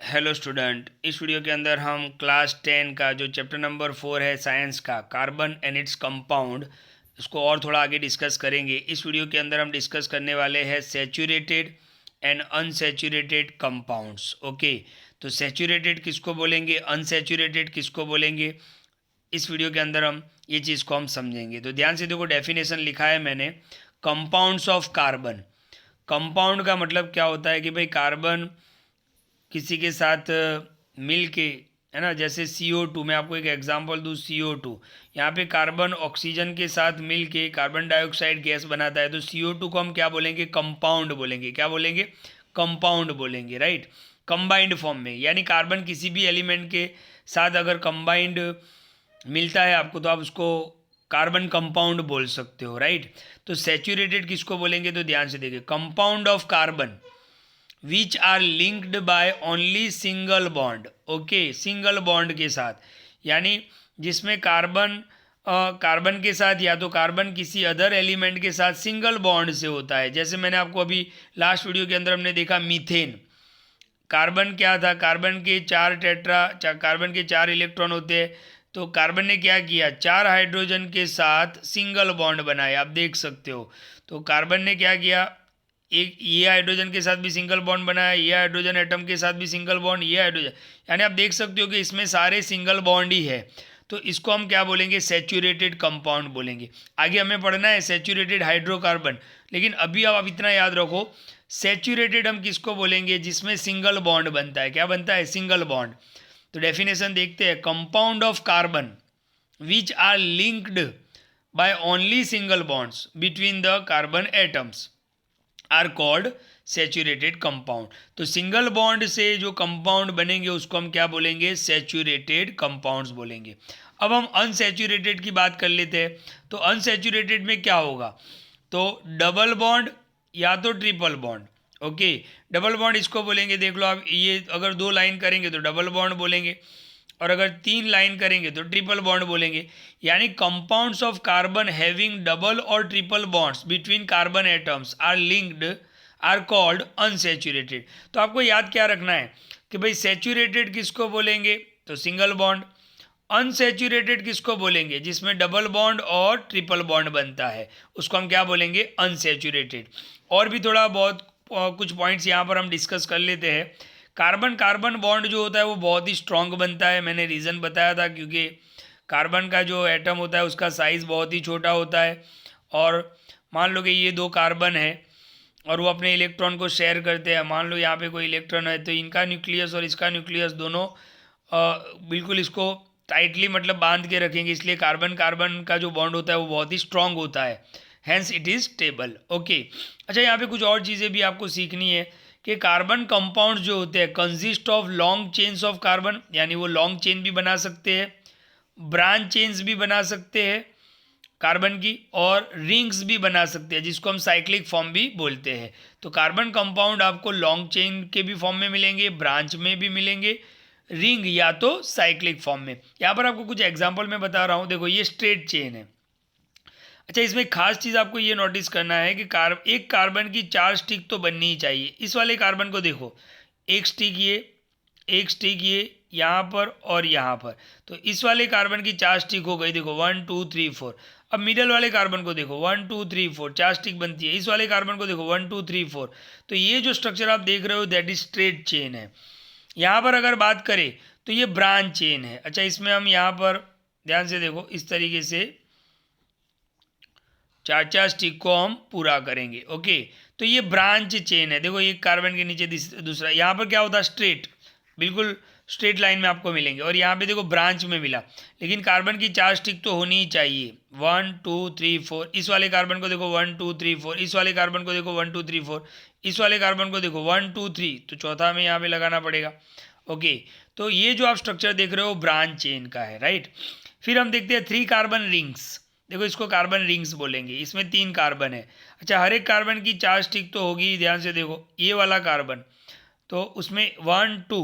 Hello student, इस video के अंदर हम क्लास 10 का जो चैप्टर नंबर 4 है साइंस का, कार्बन एंड इट्स कंपाउंड, उसको और थोड़ा आगे डिस्कस करेंगे। इस वीडियो के अंदर हम डिस्कस करने वाले हैं saturated and unsaturated compounds. Okay, तो सैचुरेटेड किसको बोलेंगे, अनसैचुरेटेड किसको बोलेंगे, इस वीडियो के अंदर हम ये चीज़ को हम समझेंगे। तो ध्यान से देखो, डेफिनेशन लिखा है मैंने, कंपाउंड्स ऑफ कार्बन। कंपाउंड का मतलब क्या होता है कि भाई कार्बन किसी के साथ मिल के, है ना, जैसे CO2, मैं आपको एक एग्जांपल दूँ, CO2 यहाँ पे कार्बन ऑक्सीजन के साथ मिल के कार्बन डाइऑक्साइड गैस बनाता है, तो CO2 को हम क्या बोलेंगे, कंपाउंड बोलेंगे। क्या बोलेंगे, कंपाउंड बोलेंगे, राइट। कंबाइंड फॉर्म में, यानी कार्बन किसी भी एलिमेंट के साथ अगर कंबाइंड मिलता है आपको, तो आप उसको कार्बन कंपाउंड बोल सकते हो, राइट। तो सैचुरेटेड किसको बोलेंगे, तो ध्यान से देखिए, compound of carbon which are linked by only single bond. Okay, single bond के साथ, यानी जिसमें कार्बन के साथ या तो कार्बन किसी अदर एलिमेंट के साथ सिंगल बॉन्ड से होता है। जैसे मैंने आपको अभी लास्ट वीडियो के अंदर हमने देखा मीथेन। कार्बन क्या था, कार्बन के 4 इलेक्ट्रॉन होते हैं, तो कार्बन ने क्या किया, 4 हाइड्रोजन के साथ सिंगल बॉन्ड बनाए, आप देख सकते हो। तो कार्बन ने क्या किया, एक ये हाइड्रोजन के साथ भी सिंगल बॉन्ड बनाया, ये हाइड्रोजन एटम के साथ भी सिंगल बॉन्ड, ये हाइड्रोजन, यानी आप देख सकते हो कि इसमें सारे सिंगल बॉन्ड ही है। तो इसको हम क्या बोलेंगे, सैचुरेटेड कंपाउंड बोलेंगे। आगे हमें पढ़ना है सैचुरेटेड हाइड्रोकार्बन, लेकिन अभी आप इतना याद रखो, सैचुरेटेड हम किसको बोलेंगे, जिसमें सिंगल बॉन्ड बनता है। क्या बनता है, सिंगल बॉन्ड। तो डेफिनेशन देखते हैं, compound of carbon which are linked by only single bonds between the carbon atoms are called saturated compound. तो सिंगल बॉन्ड से जो कंपाउंड बनेंगे उसको हम क्या बोलेंगे, सैचुरेटेड कंपाउंड्स बोलेंगे। अब हम अनसैचुरेटेड की बात कर लेते हैं। तो अनसैचुरेटेड में क्या होगा, तो डबल बॉन्ड या तो triple bond. Okay, double bond इसको बोलेंगे, देख लो आप, ये अगर 2 लाइन करेंगे तो डबल बॉन्ड बोलेंगे, और अगर 3 लाइन करेंगे तो ट्रिपल बॉन्ड बोलेंगे। यानी compounds of carbon having double और triple bonds between carbon atoms are linked are called unsaturated. तो आपको याद क्या रखना है कि भाई सैचुरेटेड किसको बोलेंगे, तो सिंगल बॉन्ड। अनसैचुरेटेड किसको बोलेंगे, जिसमें डबल बॉन्ड और ट्रिपल बॉन्ड बनता है, उसको हम क्या बोलेंगे, अनसैचुरेटेड। और भी थोड़ा बहुत कुछ पॉइंट्स यहाँ पर हम डिस्कस कर लेते हैं। कार्बन कार्बन बॉन्ड जो होता है वो बहुत ही स्ट्रांग बनता है, मैंने रीज़न बताया था, क्योंकि कार्बन का जो एटम होता है उसका साइज़ बहुत ही छोटा होता है। और मान लो कि ये 2 कार्बन है और वो अपने इलेक्ट्रॉन को शेयर करते हैं। मान लो यहाँ पे कोई इलेक्ट्रॉन है, तो इनका न्यूक्लियस और इसका न्यूक्लियस दोनों बिल्कुल इसको टाइटली मतलब बांध के रखेंगे, इसलिए कार्बन कार्बन का जो बॉन्ड होता है वो बहुत ही स्ट्रांग होता है, hence it is stable. Okay, अच्छा, यहाँ पे कुछ और चीज़ें भी आपको सीखनी है कि कार्बन कंपाउंड जो होते हैं consist of long chains of carbon, यानी वो लॉन्ग चेन भी बना सकते हैं, ब्रांच चेन्स भी बना सकते हैं कार्बन की, और रिंग्स भी बना सकते हैं, जिसको हम साइक्लिक फॉर्म भी बोलते हैं। तो कार्बन कंपाउंड आपको लॉन्ग चेन के भी फॉर्म में मिलेंगे, ब्रांच में भी मिलेंगे, रिंग या तो साइक्लिक फॉर्म में। यहाँ पर आपको कुछ एग्जांपल मैं बता रहा हूँ, देखो ये स्ट्रेट चेन है। अच्छा, इसमें खास चीज़ आपको ये नोटिस करना है कि एक कार्बन की 4 स्टिक तो बननी ही चाहिए। इस वाले कार्बन को देखो, एक स्टिक ये, एक स्टिक ये, यहाँ पर और यहाँ पर। तो इस वाले कार्बन की 4 स्टिक हो गई, देखो 1 2 3 4। अब मिडल वाले कार्बन को देखो, 1 2 3 4, 4 स्टिक बनती है। इस वाले कार्बन को देखो, 1 2 3 4। तो ये जो स्ट्रक्चर आप देख रहे हो दैट इज स्ट्रेट चेन है। यहाँ पर अगर बात करें तो ये ब्रांच चेन है। अच्छा, इसमें हम यहाँ पर ध्यान से देखो, इस तरीके से 4 स्टिक को हम पूरा करेंगे। ओके, तो ये ब्रांच चेन है। देखो, एक कार्बन के नीचे दूसरा, यहाँ पर क्या होता है, स्ट्रेट, बिल्कुल स्ट्रेट लाइन में आपको मिलेंगे, और यहाँ पे देखो ब्रांच में मिला। लेकिन कार्बन की 4 स्टिक तो होनी ही चाहिए, 1 2 3 4। इस वाले कार्बन को देखो 1 2 3 4, इस वाले कार्बन को देखो 1 2 3 4, इस वाले कार्बन को देखो 1 2 3, तो चौथा में यहाँ पे लगाना पड़ेगा। ओके, तो ये जो आप स्ट्रक्चर देख रहे हो ब्रांच चेन का है, राइट। फिर हम देखते हैं 3 कार्बन रिंग्स। देखो, इसको कार्बन रिंग्स बोलेंगे, इसमें 3 कार्बन है। अच्छा, हर एक कार्बन की 4 स्टिक तो होगी, ध्यान से देखो, ये वाला कार्बन तो उसमें 1 2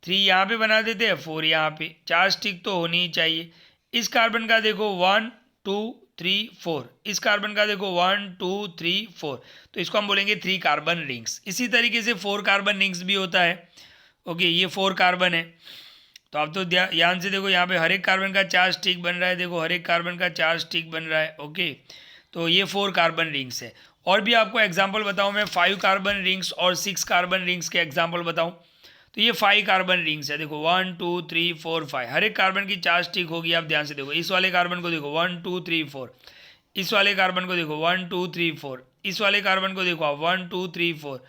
3 यहाँ पे बना देते हैं, 4 यहाँ पे, 4 स्टिक तो होनी ही चाहिए। इस कार्बन का देखो 1 2 3 4, इस कार्बन का देखो 1 2 3 4, तो इसको हम बोलेंगे 3 कार्बन रिंग्स। इसी तरीके से 4 कार्बन रिंग्स भी होता है, ओके, ये 4 कार्बन है। तो आप तो ध्यान से देखो, यहाँ पे हर एक कार्बन का 4 स्टिक बन रहा है। देखो, हर एक कार्बन का 4 स्टिक बन रहा है। ओके, तो ये 4 कार्बन रिंग्स है। और भी आपको एग्जांपल बताऊँ मैं, 5 कार्बन रिंग्स और 6 कार्बन रिंग्स के एग्जांपल बताऊँ तो ये 5 कार्बन रिंग्स है। देखो 1 2 3 4 5, हर एक कार्बन की 4 स्टिक होगी। आप ध्यान से देखो, इस वाले कार्बन को देखो 1 2 3 4, इस वाले कार्बन को देखो 1 2 3 4, इस वाले कार्बन को देखो आप 1 2 3 4,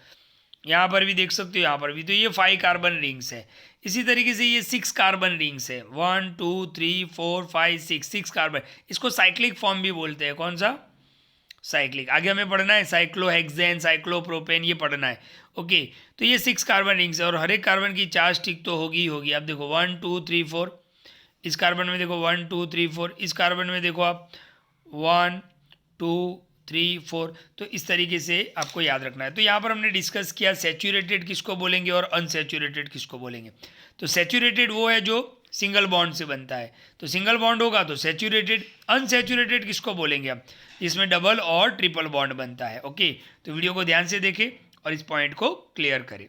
यहाँ पर भी देख सकते हो, यहाँ पर भी। तो ये 5 कार्बन रिंग्स है। इसी तरीके से ये 6 कार्बन रिंग्स है। 1 2 3 4 5 6 कार्बन। इसको साइक्लिक फॉर्म भी बोलते हैं। कौन सा? साइक्लिक। आगे हमें पढ़ना है साइक्लोहेक्सेन, साइक्लोप्रोपेन, ये पढ़ना है। ओके, तो ये 6 कार्बन रिंग्स है और हर एक कार्बन की 4 स्टिक तो होगी ही होगी। आप देखो 1 2 3 4, इस कार्बन में देखो 1 2 3 4, इस कार्बन में देखो आप 1 2 3 4। तो इस तरीके से आपको याद रखना है। तो यहाँ पर हमने डिस्कस किया सैचुरेटेड किसको बोलेंगे और अनसैचुरेटेड किसको बोलेंगे। तो सैचुरेटेड वो है जो सिंगल बॉन्ड से बनता है, तो सिंगल बॉन्ड होगा तो सैचुरेटेड। अनसैचुरेटेड किसको बोलेंगे हम? इसमें डबल और ट्रिपल बॉन्ड बनता है। ओके, तो वीडियो को ध्यान से देखें और इस पॉइंट को क्लियर करें।